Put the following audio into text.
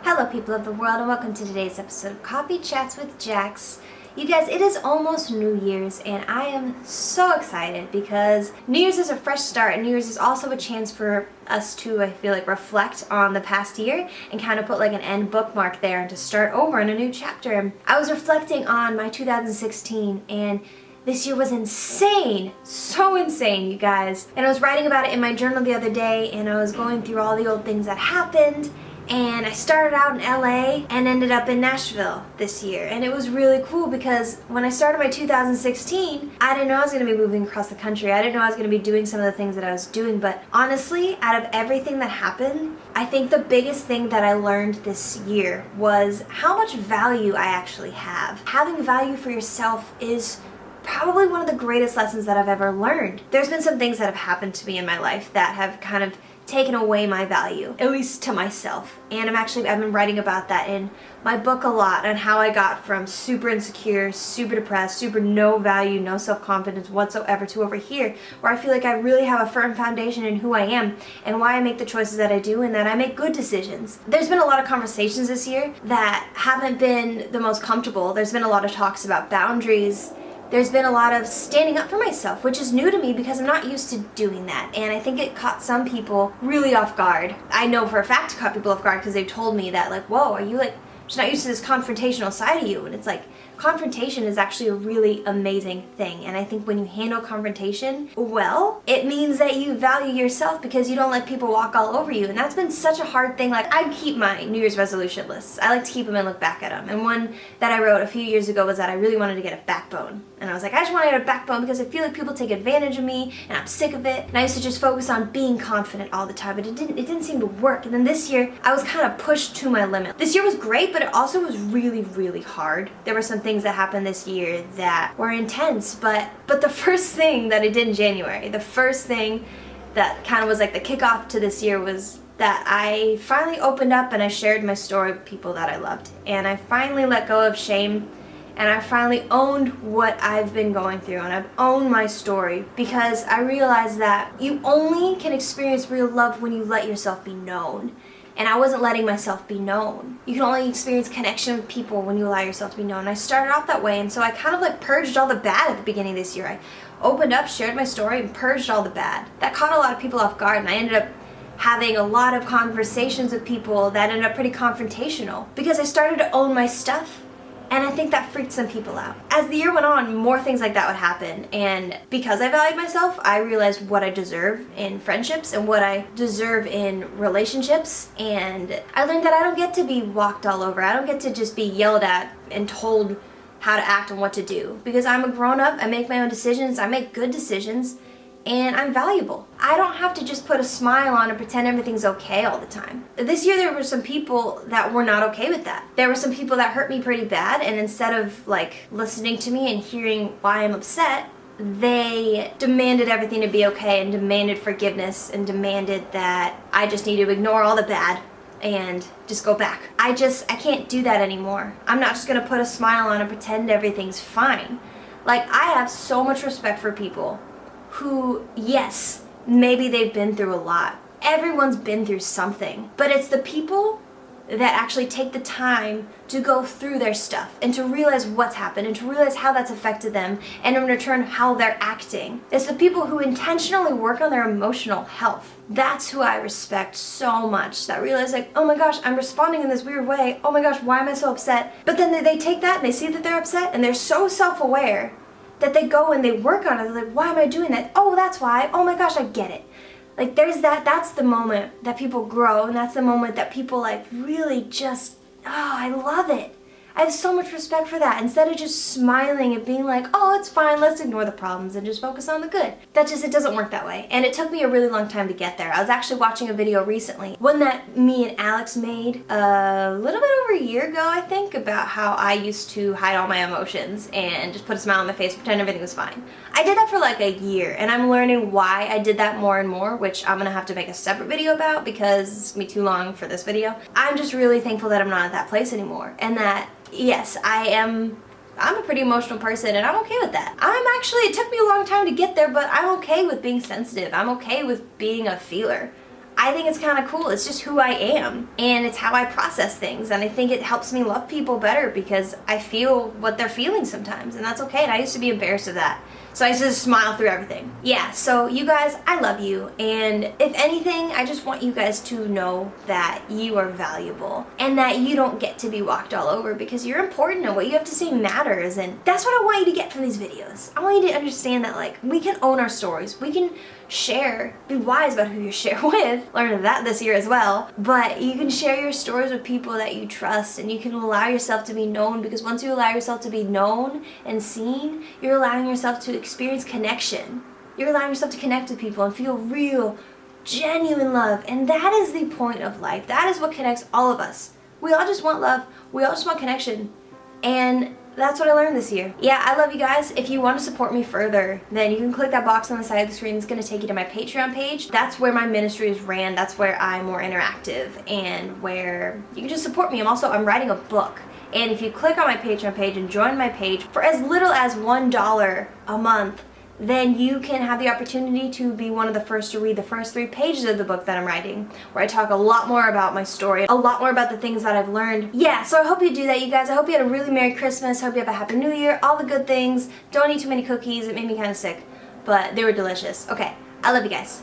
Hello people of the world and welcome to today's episode of Coffee Chats with Jax. You guys, it is almost New Year's and I am so excited because New Year's is a fresh start and New Year's is also a chance for us to, I feel like, reflect on the past year and kind of put like an end bookmark there and to start over in a new chapter. I was reflecting on my 2016 and this year was insane, so insane, you guys. And I was writing about it in my journal the other day and I was going through all the old things that happened. And I started out in LA and ended up in Nashville this year. And it was really cool because when I started my 2016, I didn't know I was going to be moving across the country. I didn't know I was going to be doing some of the things that I was doing. But honestly, out of everything that happened, I think the biggest thing that I learned this year was how much value I actually have. Having value for yourself is probably one of the greatest lessons that I've ever learned. There's been some things that have happened to me in my life that have kind of taken away my value, at least to myself. And I've been writing about that in my book a lot on how I got from super insecure, super depressed, super no value, no self-confidence whatsoever to over here where I feel like I really have a firm foundation in who I am and why I make the choices that I do and that I make good decisions. There's been a lot of conversations this year that haven't been the most comfortable. There's been a lot of talks about boundaries. There's been a lot of standing up for myself, which is new to me because I'm not used to doing that. And I think it caught some people really off guard. I know for a fact it caught people off guard because they've told me that, like, whoa, are you like just not used to this confrontational side of you? And it's like, confrontation is actually a really amazing thing. And I think when you handle confrontation well, it means that you value yourself because you don't let people walk all over you. And that's been such a hard thing. Like, I keep my New Year's resolution lists. I like to keep them and look back at them. And one that I wrote a few years ago was that I really wanted to get a backbone. And I was like, I just want to get a backbone because I feel like people take advantage of me and I'm sick of it. And I used to just focus on being confident all the time, but it didn't seem to work. And then this year, I was kind of pushed to my limit. This year was great, but it also was really, really hard. There were some things that happened this year that were intense, but the first thing that I did in January, the first thing that kind of was like the kickoff to this year was that I finally opened up and I shared my story with people that I loved. And I finally let go of shame and I finally owned what I've been going through and I've owned my story because I realized that you only can experience real love when you let yourself be known. And I wasn't letting myself be known. You can only experience connection with people when you allow yourself to be known. I started off that way, and so I kind of like purged all the bad at the beginning of this year. I opened up, shared my story, and purged all the bad. That caught a lot of people off guard, and I ended up having a lot of conversations with people that ended up pretty confrontational because I started to own my stuff. And I think that freaked some people out. As the year went on, more things like that would happen. And because I valued myself, I realized what I deserve in friendships and what I deserve in relationships. And I learned that I don't get to be walked all over. I don't get to just be yelled at and told how to act and what to do. Because I'm a grown up, I make my own decisions, I make good decisions, and I'm valuable. I don't have to just put a smile on and pretend everything's okay all the time. This year there were some people that were not okay with that. There were some people that hurt me pretty bad, and instead of like listening to me and hearing why I'm upset, they demanded everything to be okay and demanded forgiveness and demanded that I just need to ignore all the bad and just go back. I can't do that anymore. I'm not just gonna put a smile on and pretend everything's fine. Like, I have so much respect for people who, yes, maybe they've been through a lot. Everyone's been through something. But it's the people that actually take the time to go through their stuff and to realize what's happened and to realize how that's affected them and in return how they're acting. It's the people who intentionally work on their emotional health. That's who I respect so much. That realize like, oh my gosh, I'm responding in this weird way. Oh my gosh, why am I so upset? But then they take that and they see that they're upset and they're so self-aware that they go and they work on it. They're like, why am I doing that? Oh, that's why. Oh my gosh, I get it. Like, there's that's the moment that people grow, and that's the moment that people like really just, oh, I love it. I have so much respect for that. Instead of just smiling and being like, oh, it's fine, let's ignore the problems and just focus on the good. It doesn't work that way. And it took me a really long time to get there. I was actually watching a video recently, one that me and Alex made a little bit over a year ago, I think, about how I used to hide all my emotions and just put a smile on my face, pretend everything was fine. I did that for like a year, and I'm learning why I did that more and more, which I'm gonna have to make a separate video about because it's gonna be too long for this video. I'm just really thankful that I'm not at that place anymore, and that yes, I'm a pretty emotional person and I'm okay with that. It took me a long time to get there, but I'm okay with being sensitive. I'm okay with being a feeler. I think it's kind of cool. It's just who I am, and it's how I process things, and I think it helps me love people better because I feel what they're feeling sometimes, and that's okay, and I used to be embarrassed of that. So I used to just smile through everything. Yeah, so you guys, I love you, and if anything, I just want you guys to know that you are valuable and that you don't get to be walked all over because you're important and what you have to say matters, and that's what I want you to get from these videos. I want you to understand that, like, we can own our stories, we can share, be wise about who you share with, learned that this year as well, but you can share your stories with people that you trust, and you can allow yourself to be known, because once you allow yourself to be known and seen, you're allowing yourself to experience connection. You're allowing yourself to connect with people and feel real, genuine love, and that is the point of life. That is what connects all of us. We all just want love, we all just want connection, and that's what I learned this year. Yeah, I love you guys. If you want to support me further, then you can click that box on the side of the screen. It's going to take you to my Patreon page. That's where my ministry is ran. That's where I'm more interactive and where you can just support me. I'm writing a book. And if you click on my Patreon page and join my page for as little as $1 a month, then you can have the opportunity to be one of the first to read the first 3 pages of the book that I'm writing, where I talk a lot more about my story, a lot more about the things that I've learned. Yeah, so I hope you do that, you guys. I hope you had a really Merry Christmas. I hope you have a Happy New Year, all the good things. Don't eat too many cookies. It made me kind of sick, but they were delicious. Okay, I love you guys.